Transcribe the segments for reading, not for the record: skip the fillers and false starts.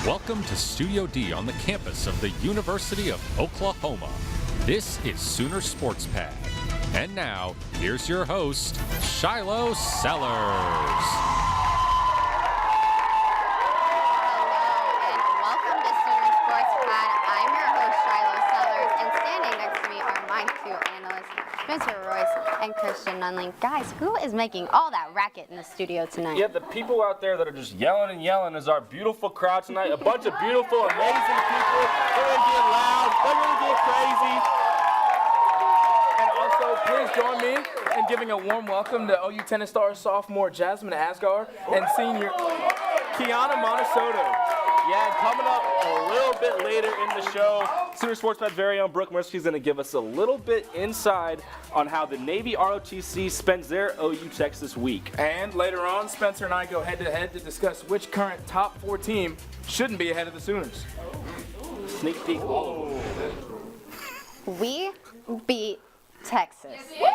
Welcome to Studio D on the campus of the University of Oklahoma. This is Sooner Sports Pad. And now, here's your host, Shiloh Sellers. Hello, and welcome to Sooner Sports Pad. I'm your host, Shiloh Sellers, and standing next to me are my two analysts, Spencer Royce and Christian Nunling. Guys, who is making all that racket in the studio tonight? Yeah, the people out there that are just yelling and yelling is our beautiful crowd tonight. A bunch of beautiful, amazing people. They're going to get loud. They're going to get crazy. And also, please join me in giving a warm welcome to OU tennis star sophomore Jasmine Asgar and senior Kiana Montesotto. Yeah, and coming up a little bit later in the show, Sooner Sports Pad's very own Brooke Murphy is going to give us a little bit inside on how the Navy ROTC spends their OU Texas week. And later on, Spencer and I go head-to-head to discuss which current top 4 team shouldn't be ahead of the Sooners. Sneak peek. Oh. We beat Texas. The Sooners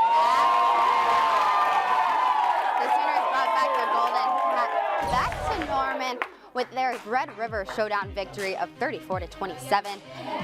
brought back the golden hat back to Norman with their Red River Showdown victory of 34-27.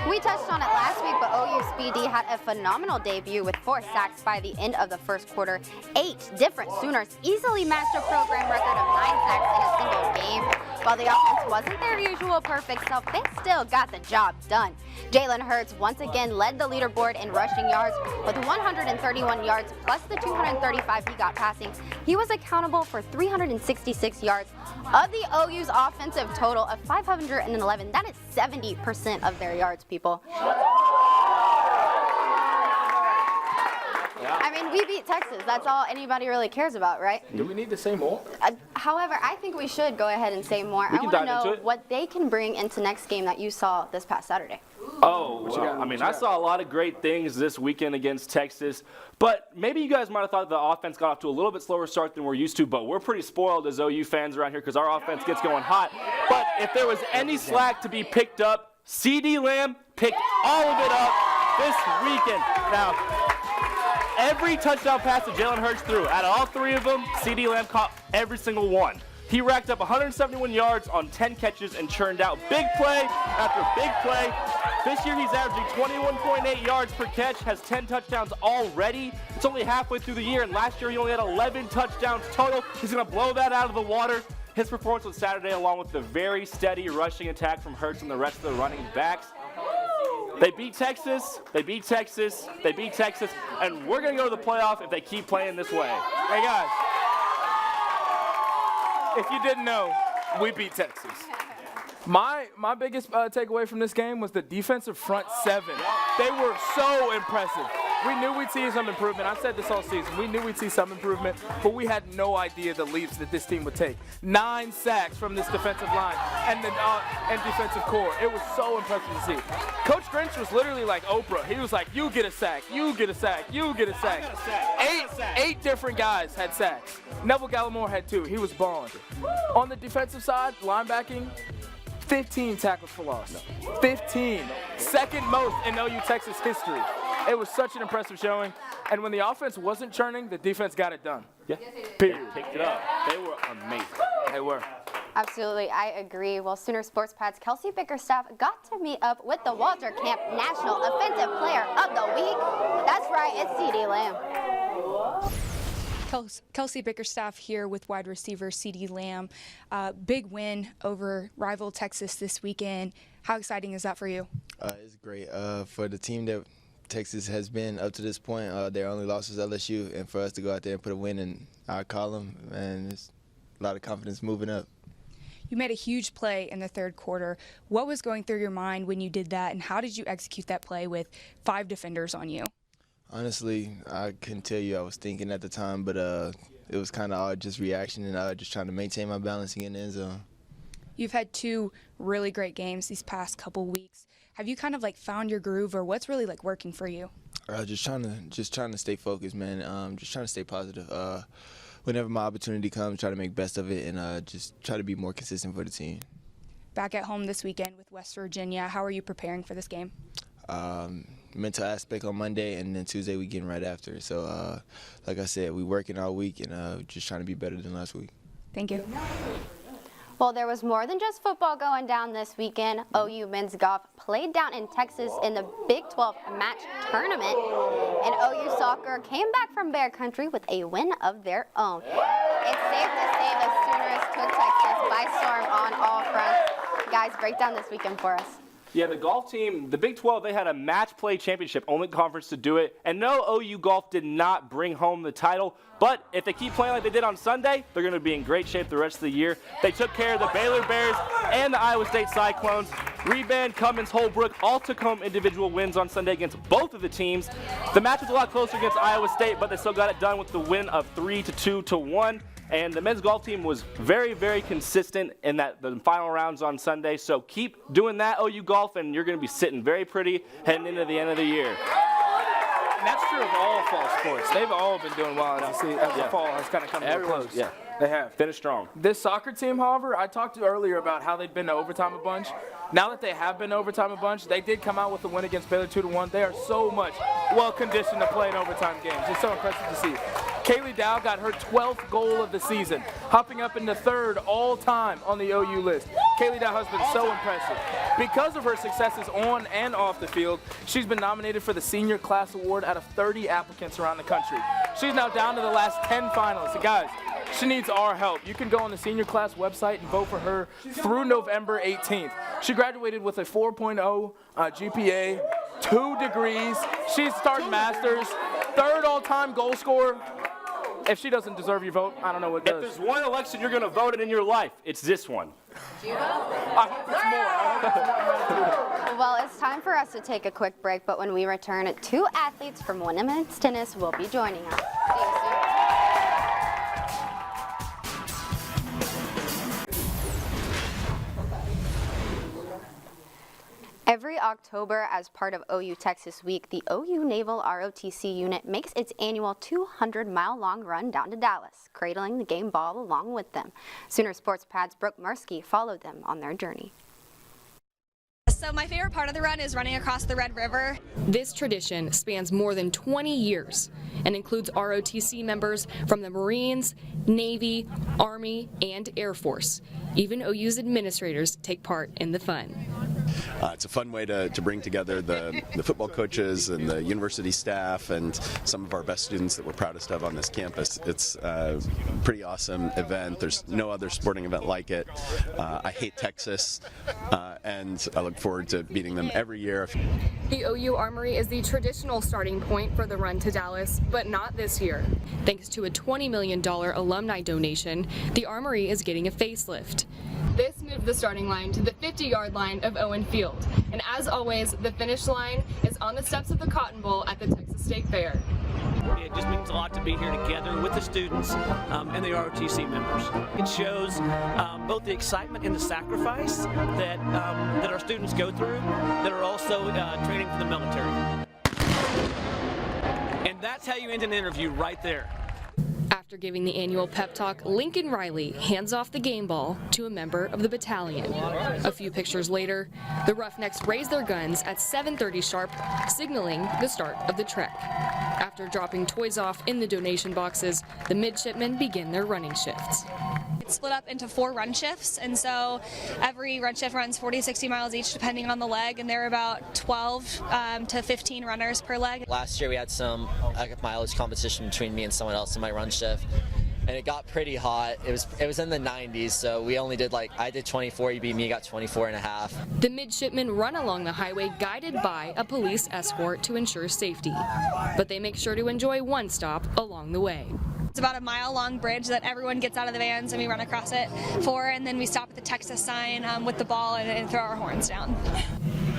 We touched on it last week, but OU's PD had a phenomenal debut with 4 sacks by the end of the first quarter. 8 different Sooners easily matched a program record of 9 sacks in a single game. While the offense wasn't their usual perfect self, they still got the job done. Jalen Hurts once again led the leaderboard in rushing yards with 131 yards plus the 235 he got passing. He was accountable for 366 yards of the OU's offensive total of 511. That is 70% of their yards, people. I mean, we beat Texas. That's all anybody really cares about, right? Do we need to say more? However, I think we should go ahead and say more. I want to know what they can bring into next game that you saw this past Saturday. I saw a lot of great things this weekend against Texas, but maybe you guys might have thought the offense got off to a little bit slower start than we're used to, but we're pretty spoiled as OU fans around here because our offense gets going hot. But if there was any slack to be picked up, CeeDee Lamb picked all of it up this weekend. Now, every touchdown pass that Jalen Hurts threw, out of all 3 of them, CeeDee Lamb caught every single one. He racked up 171 yards on 10 catches and churned out big play after big play. This year he's averaging 21.8 yards per catch, has 10 touchdowns already. It's only halfway through the year, and last year he only had 11 touchdowns total. He's going to blow that out of the water. His performance on Saturday, along with the very steady rushing attack from Hurts and the rest of the running backs. They beat Texas, they beat Texas, they beat Texas, and we're going to go to the playoff if they keep playing this way. Hey, guys. If you didn't know, we beat Texas. My biggest takeaway from this game was the defensive front 7. They were so impressive. We knew we'd see some improvement. I said this all season. We knew we'd see some improvement, but we had no idea the leaps that this team would take. 9 sacks from this defensive line and defensive core. It was so impressive to see. Coach Grinch was literally like Oprah. He was like, you get a sack, you get a sack, you get a sack. 8 different guys had sacks. Neville Gallimore had 2. He was balling. On the defensive side, linebacking, 15 tackles for loss. 15. Second most in OU Texas history. It was such an impressive showing. And when the offense wasn't churning, the defense got it done. Yeah. Period. Picked it up. They were amazing. They were. Absolutely, I agree. Well, Sooner Sports Pad's Kelsey Bickerstaff got to meet up with the Walter Camp National Offensive Player of the Week. That's right, it's CeeDee Lamb. Kelsey Bickerstaff here with wide receiver CeeDee Lamb. Big win over rival Texas this weekend. How exciting is that for you? It's great. For the team that Texas has been up to this point, their only loss was LSU, and for us to go out there and put a win in our column, and it's a lot of confidence moving up. You made a huge play in the third quarter. What was going through your mind when you did that, and how did you execute that play with 5 defenders on you? Honestly, I couldn't tell you I was thinking at the time, but it was kind of all just reaction and just trying to maintain my balance and get in the end zone. You've had 2 really great games these past couple weeks. Have you kind of found your groove, or what's really working for you? Just trying to stay focused, man. Just trying to stay positive. Whenever my opportunity comes, try to make best of it and just try to be more consistent for the team. Back at home this weekend with West Virginia, how are you preparing for this game? Mental aspect on Monday, and then Tuesday we getting right after. So, like I said, we working all week and just trying to be better than last week. Thank you. Well, there was more than just football going down this weekend. OU men's golf played down in Texas in the Big 12 match tournament, and OU soccer came back from Bear Country with a win of their own. It's safe to say the Sooners took Texas by storm on all fronts. Guys, break down this weekend for us. Yeah, the golf team, the Big 12, they had a match play championship, only conference to do it. And no, OU golf did not bring home the title. But if they keep playing like they did on Sunday, they're going to be in great shape the rest of the year. They took care of the Baylor Bears and the Iowa State Cyclones. Rebound, Cummins, Holbrook all took home individual wins on Sunday against both of the teams. The match was a lot closer against Iowa State, but they still got it done with the win of 3-2-1. And the men's golf team was very, very consistent in the final rounds on Sunday. So keep doing that, OU golf, and you're going to be sitting very pretty heading into the end of the year. And that's true of all fall sports. They've all been doing well as the fall has kind of come to a close. Yeah, they have. Finished strong. This soccer team, however, I talked to earlier about how they'd been to overtime a bunch. Now that they have been to overtime a bunch, they did come out with a win against Baylor 2-1. They are so much well-conditioned to play in overtime games. It's so impressive to see. Kaylee Dow got her 12th goal of the season, hopping up into third all-time on the OU list. Kaylee Dow has been so impressive. Because of her successes on and off the field, she's been nominated for the Senior Class Award out of 30 applicants around the country. She's now down to the last 10 finalists. And guys, she needs our help. You can go on the Senior Class website and vote for her through November 18th. She graduated with a 4.0 GPA, 2 degrees. She's starting masters, 3rd all-time goal scorer. If she doesn't deserve your vote, I don't know what does. If there's one election you're going to vote in your life, it's this one. I hope it's more. Well, it's time for us to take a quick break, but when we return, 2 athletes from women's tennis will be joining us. See you soon. Every October, as part of OU Texas Week, the OU Naval ROTC unit makes its annual 200-mile-long run down to Dallas, cradling the game ball along with them. Sooner Sports Pad's Brooke Mursky followed them on their journey. So my favorite part of the run is running across the Red River. This tradition spans more than 20 years and includes ROTC members from the Marines, Navy, Army, and Air Force. Even OU's administrators take part in the fun. It's a fun way to bring together the football coaches and the university staff and some of our best students that we're proudest of on this campus. It's a pretty awesome event. There's no other sporting event like it. I hate Texas, and I look forward to beating them every year. The OU Armory is the traditional starting point for the run to Dallas, but not this year. Thanks to a $20 million alumni donation, the Armory is getting a facelift. This moved the starting line to the 50-yard line of Owen Field. And as always, the finish line is on the steps of the Cotton Bowl at the Texas State Fair. It just means a lot to be here together with the students and the ROTC members. It shows both the excitement and the sacrifice that our students go through that are also training for the military. And that's how you end an interview right there. After giving the annual pep talk, Lincoln Riley hands off the game ball to a member of the battalion. A few pictures later, the Roughnecks raise their guns at 7:30 sharp, signaling the start of the trek. After dropping toys off in the donation boxes, the midshipmen begin their running shifts. It's split up into 4 run shifts, and so every run shift runs 40-60 miles each depending on the leg, and there are about 12 to 15 runners per leg. Last year we had some mileage competition between me and someone else in my run shift, and it got pretty hot. It was in the 90s, so we only did I did 24, you beat me, got 24 and a half. The midshipmen run along the highway guided by a police escort to ensure safety, but they make sure to enjoy one stop along the way. It's about a mile-long bridge that everyone gets out of the vans and we run across it for, and then we stop at the Texas sign with the ball and throw our horns down.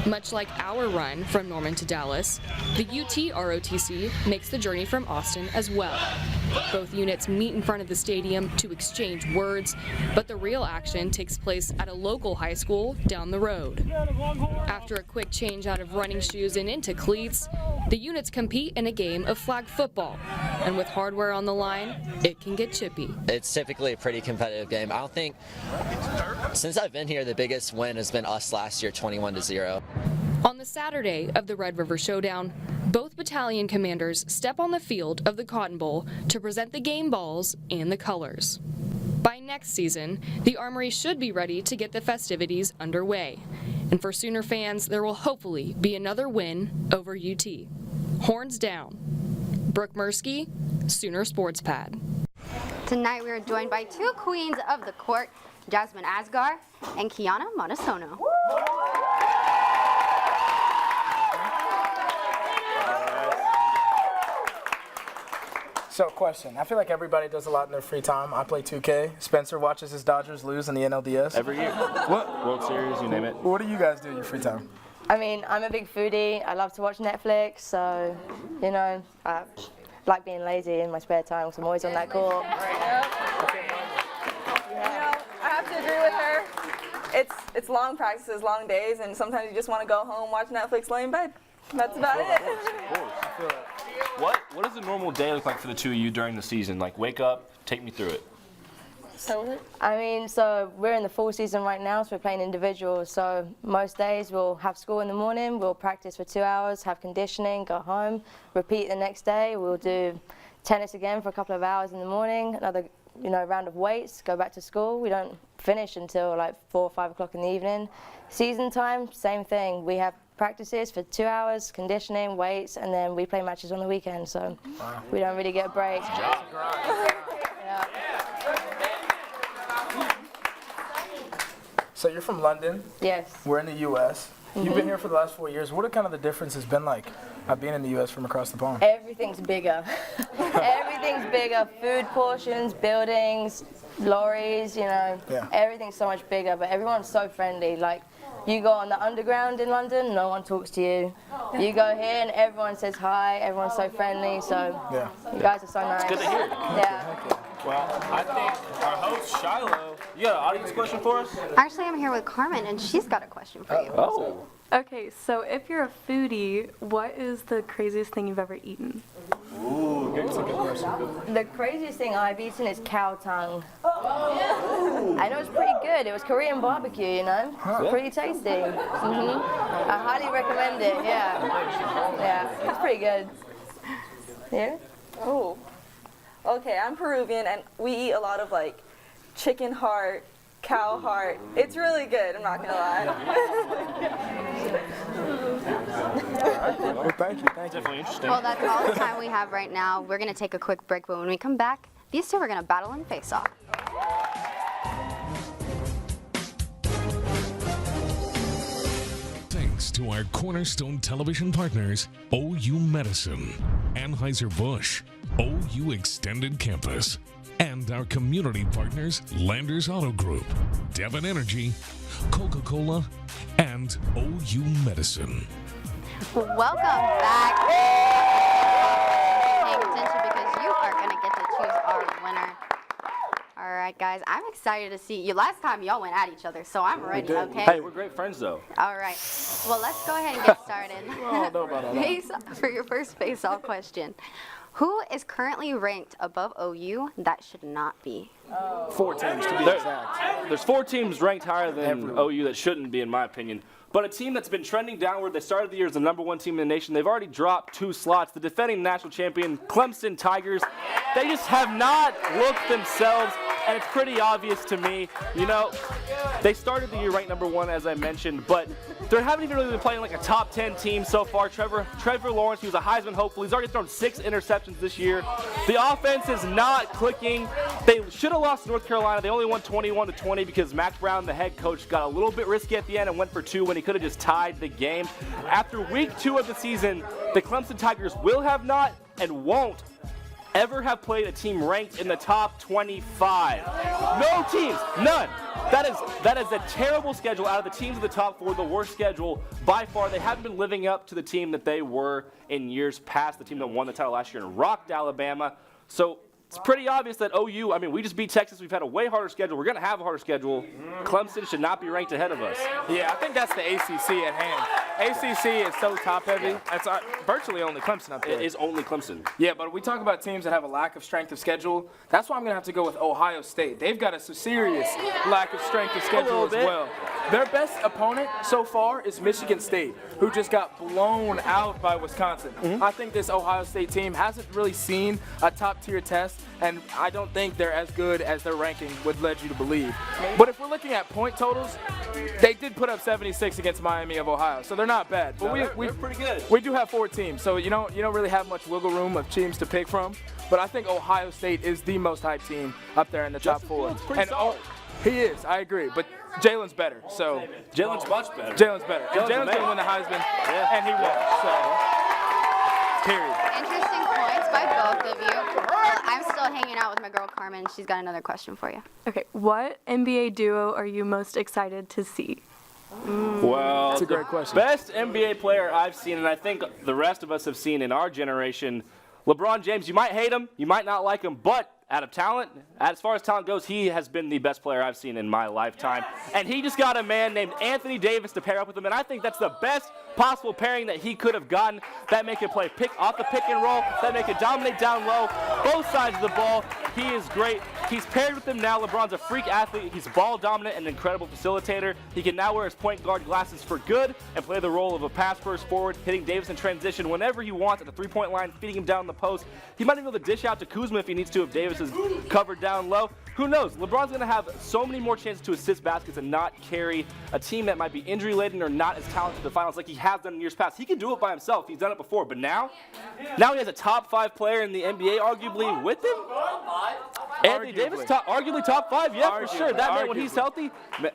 Much like our run from Norman to Dallas, the UT ROTC makes the journey from Austin as well. Both units meet in front of the stadium to exchange words, but the real action takes place at a local high school down the road. After a quick change out of running shoes and into cleats, the units compete in a game of flag football, and with hardware on the line, it can get chippy. It's typically a pretty competitive game. I don't think, since I've been here, the biggest win has been us last year, 21-0. On the Saturday of the Red River Showdown, both battalion commanders step on the field of the Cotton Bowl to present the game balls and the colors. By next season, the Armory should be ready to get the festivities underway. And for Sooner fans, there will hopefully be another win over UT. Horns down. Brooke Mursky, Sooner Sports Pad. Tonight we are joined by two queens of the court, Jasmine Asgar and Kiana Montesano. So, question. I feel like everybody does a lot in their free time. I play 2K. Spencer watches his Dodgers lose in the NLDS. Every year. What? World Series, you name it. What do you guys do in your free time? I mean, I'm a big foodie. I love to watch Netflix, so, you know, I like being lazy in my spare time because I'm always on that court. You know, I have to agree with her. It's long practices, long days, and sometimes you just want to go home, watch Netflix, lay in bed. That's about it. Of course. What does a normal day look like for the two of you during the season? Like, wake up, take me through it. I mean, so we're in the fall season right now, so we're playing individuals. So most days we'll have school in the morning, we'll practice for 2 hours, have conditioning, go home, repeat the next day. We'll do tennis again for a couple of hours in the morning, another round of weights, go back to school. We don't finish until like 4 or 5 o'clock in the evening. Season time, same thing. We have practices for 2 hours, conditioning, weights, and then we play matches on the weekend, so we don't really get a break. Yeah. So you're from London. Yes. We're in the U.S. You've been here for the last 4 years. What have kind of the differences been like being in the U.S. from across the pond? Everything's bigger. Everything's bigger. Food portions, buildings, lorries, everything's so much bigger, but everyone's so friendly. Like, you go on the underground in London, no one talks to you. You go here and everyone says hi, everyone's so friendly, so you guys are so nice. It's good to hear. Yeah. Well, I think our host, Shiloh, you got an audience question for us? Actually, I'm here with Carmen, and she's got a question for you. Oh. Okay, so if you're a foodie, what is the craziest thing you've ever eaten? Ooh, that's a good question. The craziest thing I've eaten is cow tongue. I know it's pretty good. It was Korean barbecue, It's pretty tasty. I highly recommend it, yeah, it's pretty good. Yeah? Oh. Okay, I'm Peruvian, and we eat a lot of, like, chicken heart, cow heart. It's really good, I'm not going to lie. Well, thank you. Definitely interesting. Well, that's all the time we have right now. We're going to take a quick break, but when we come back, these two are going to battle and face off. Thanks to our cornerstone television partners, OU Medicine, Anheuser-Busch, OU Extended Campus, and our community partners, Landers Auto Group, Devon Energy, Coca-Cola, and OU Medicine. Welcome back. Pay attention because you are going to get to choose our winner. All right, guys, I'm excited to see you. Last time y'all went at each other, so I'm ready, okay? Hey, we're great friends, though. All right. Well, let's go ahead and get started. For your first face-off question. Who is currently ranked above OU that should not be? 4 teams, to be exact. There's 4 teams ranked higher than OU that shouldn't be, in my opinion. But a team that's been trending downward, they started the year as the #1 team in the nation. They've already dropped 2 slots. The defending national champion, Clemson Tigers, they just have not looked themselves, and it's pretty obvious to me. They started the year ranked #1, as I mentioned, but they haven't even really been playing like a top 10 team so far. Trevor Lawrence, he was a Heisman hopeful. He's already thrown 6 interceptions this year. The offense is not clicking. They should have lost to North Carolina. They only won 21-20 because Mac Brown, the head coach, got a little bit risky at the end and went for 2 when he could have just tied the game. After week 2 of the season, the Clemson Tigers will have not and won't ever have played a team ranked in the top 25. No teams, none. That is a terrible schedule. Out of the teams of the top 4, the worst schedule by far. They haven't been living up to the team that they were in years past, the team that won the title last year and rocked Alabama. So it's pretty obvious that OU, we just beat Texas. We've had a way harder schedule. We're going to have a harder schedule. Clemson should not be ranked ahead of us. Yeah, I think that's the ACC at hand. ACC is so top-heavy. Yeah. It's virtually only Clemson up there. It is only Clemson. Yeah, but we talk about teams that have a lack of strength of schedule. That's why I'm going to have to go with Ohio State. They've got a serious lack of strength of schedule as well. Their best opponent so far is Michigan State, who just got blown out by Wisconsin. I think this Ohio State team hasn't really seen a top-tier test, and I don't think they're as good as their ranking would lead you to believe. But if we're looking at point totals, they did put up 76 against Miami of Ohio, so they're not bad. But they're pretty good. We do have 4 teams, so you don't really have much wiggle room of teams to pick from. But I think Ohio State is the most hyped team up there in the top 4. Pretty solid. He is, I agree. But Jalen's better. So Jalen's much better. Jalen's better. And Jalen's going to win the Heisman, and he won. So, period. Interesting points by both of you. Well, I'm still hanging out with my girl Carmen. She's got another question for you. Okay, what NBA duo are you most excited to see? Well, that's a great question. Best NBA player I've seen, and I think the rest of us have seen in our generation, LeBron James. You might hate him, you might not like him, but out of talent, as far as talent goes, he has been the best player I've seen in my lifetime. And he just got a man named Anthony Davis to pair up with him, and I think that's the best possible pairing that he could have gotten. That make it play off the pick and roll, that make it dominate down low, both sides of the ball. He is great. He's paired with him now. LeBron's a freak athlete. He's ball dominant and an incredible facilitator. He can now wear his point guard glasses for good and play the role of a pass first forward, hitting Davis in transition whenever he wants at the three-point line, feeding him down the post. He might even be able to dish out to Kuzma if he needs to if Davis is covered down low. Who knows? LeBron's going to have so many more chances to assist baskets and not carry a team that might be injury-laden or not as talented in the finals like he has done in years past. He can do it by himself. He's done it before. But now he has a top 5 player in the NBA arguably with him. Anthony Davis, arguably top 5. Yeah, for sure. That man, when he's healthy,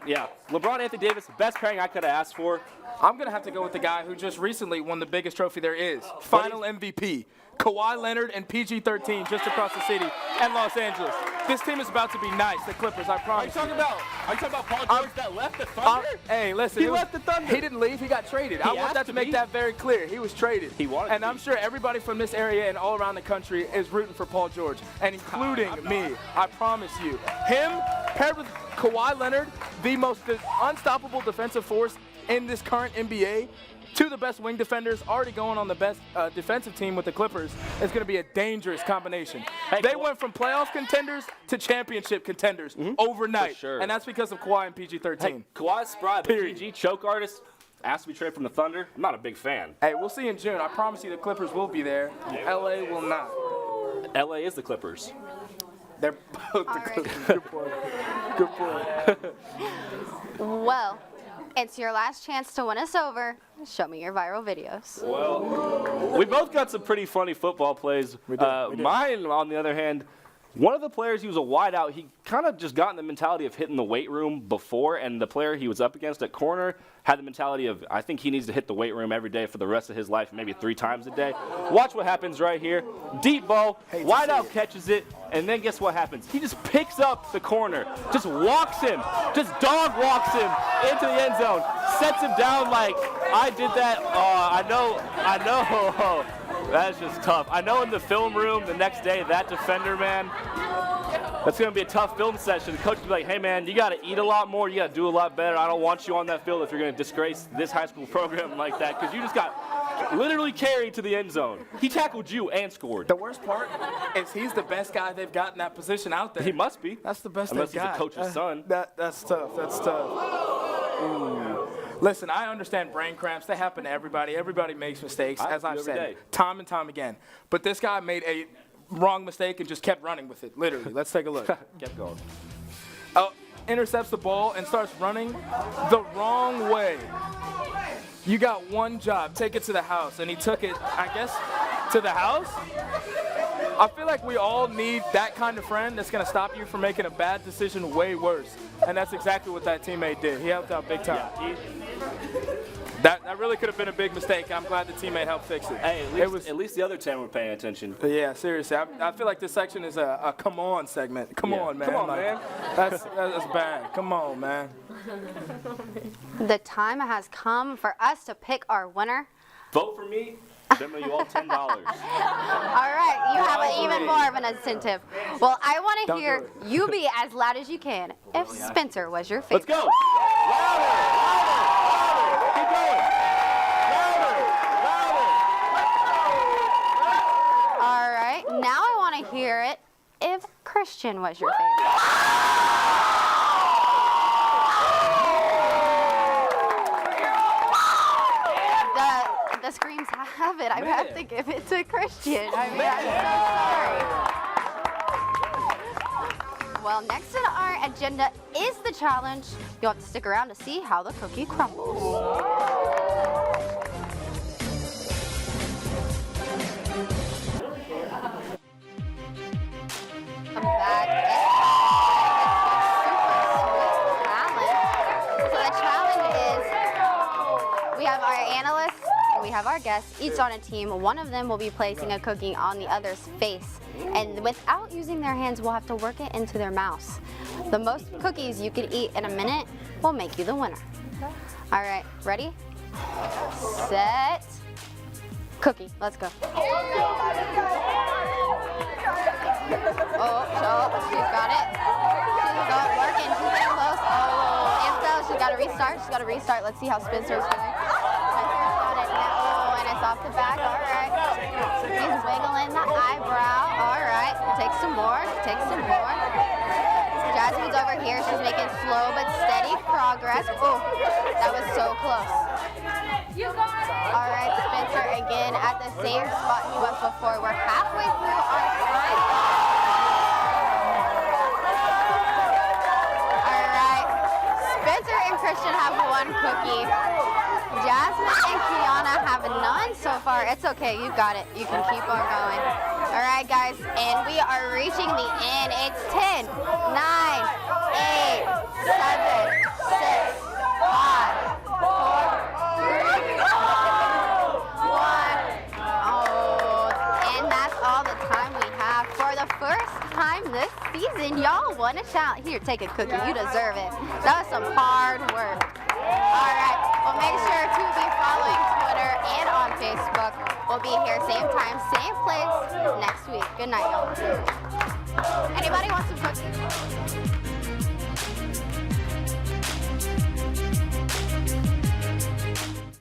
yeah. LeBron, Anthony Davis, best pairing I could have asked for. I'm going to have to go with the guy who just recently won the biggest trophy there is, final MVP. Kawhi Leonard and PG-13 just across the city and Los Angeles. This team is about to be nice, the Clippers, I promise. Are you talking about Paul George that left the Thunder? Hey, listen. He left the Thunder. He didn't leave. He got traded. I want that to make that very clear. He was traded. He wanted and I'm sure everybody from this area and all around the country is rooting for Paul George, and including me. I promise you. Him paired with Kawhi Leonard, the most unstoppable defensive force in this current NBA, 2 of the best wing defenders, already going on the best defensive team with the Clippers. It's going to be a dangerous combination. They went from playoff contenders to championship contenders overnight. For sure. And that's because of Kawhi and PG-13. Hey, Kawhi Spry, the PG choke artist, asked to be traded from the Thunder. I'm not a big fan. Hey, we'll see in June. I promise you the Clippers will be there. LA will not. LA is the Clippers. They're both the Clippers. Good point. Good point. Well, it's your last chance to win us over. Show me your viral videos. Well, we both got some pretty funny football plays. We did. Mine, on the other hand, one of the players, he was a wideout. He kind of just got in the mentality of hitting the weight room before, and the player he was up against at corner had the mentality of, I think he needs to hit the weight room every day for the rest of his life, maybe 3 times a day. Watch what happens right here. Deep ball, wideout catches it, and then guess what happens? He just picks up the corner, just walks him, just dog walks him into the end zone, sets him down like, I did that. I know. That's just tough. I know in the film room the next day, that defender, man, that's going to be a tough film session. The coach will be like, hey, man, you got to eat a lot more. You got to do a lot better. I don't want you on that field if you're going to disgrace this high school program like that, because you just got literally carried to the end zone. He tackled you and scored. The worst part is he's the best guy they've got in that position out there. He must be. That's the best Unless they've got. Unless he's a coach's son. That's tough. That's tough. Ooh. Listen, I understand brain cramps. They happen to everybody. Everybody makes mistakes, as I've said, time and time again. But this guy made a wrong mistake and just kept running with it, literally. Let's take a look. Kept going. Intercepts the ball and starts running the wrong way. You got one job. Take it to the house. And he took it, I guess, to the house? I feel like we all need that kind of friend that's going to stop you from making a bad decision way worse. And that's exactly what that teammate did. He helped out big time. Yeah, that really could have been a big mistake. I'm glad the teammate helped fix it. Hey, at least the other 10 were paying attention. Yeah, seriously. I feel like this section is a come on segment. Come on, man. Come on, man. That's bad. Come on, man. The time has come for us to pick our winner. Vote for me. Venmo you all $10. All right, you have even more of an incentive. Well, I want to hear you be as loud as you can if Spencer was your favorite. Let's go. Louder, louder, keep going. Louder. All right, now I want to hear it if Christian was your favorite. the screams have it. I have to give it to Christian. I mean, I'm so sorry. Well, next on our agenda is the challenge. You'll have to stick around to see how the cookie crumbles. Come back. So the challenge is we have our analysts and we have our guests, each on a team. One of them will be placing a cookie on the other's face. And without using their hands, we'll have to work it into their mouths. The most cookies you could eat in a minute will make you the winner. All right, ready? Set. Cookie, let's go. Oh, she's got it. She's got it working. She's getting close. Oh, and so she's got to restart. She's got to restart. Let's see how Spencer's doing. Spencer's got it. Oh, and it's off the back. All right. He's wiggling the eyebrow. All right. Take some more. Take some more. Jasmine's over here. She's making slow but steady progress. Oh, that was so close. All right, Spencer again at the same spot he was before. We're halfway through our time. All right, Spencer and Christian have one cookie. Jasmine and Kiana have none so far. It's okay, you got it. You can keep on going. All right, guys, and we are reaching the end. It's 10, 9, 8, 7, 6, 5, 4, 3, 2, 1. Oh, and that's all the time we have. For the first time this season, y'all won a challenge. Here, take a cookie. You deserve it. That was some hard work. All right. Well, make sure to be following Twitter and on Facebook. We'll be here same time, same place next week. Good night, y'all. Anybody want some cookies?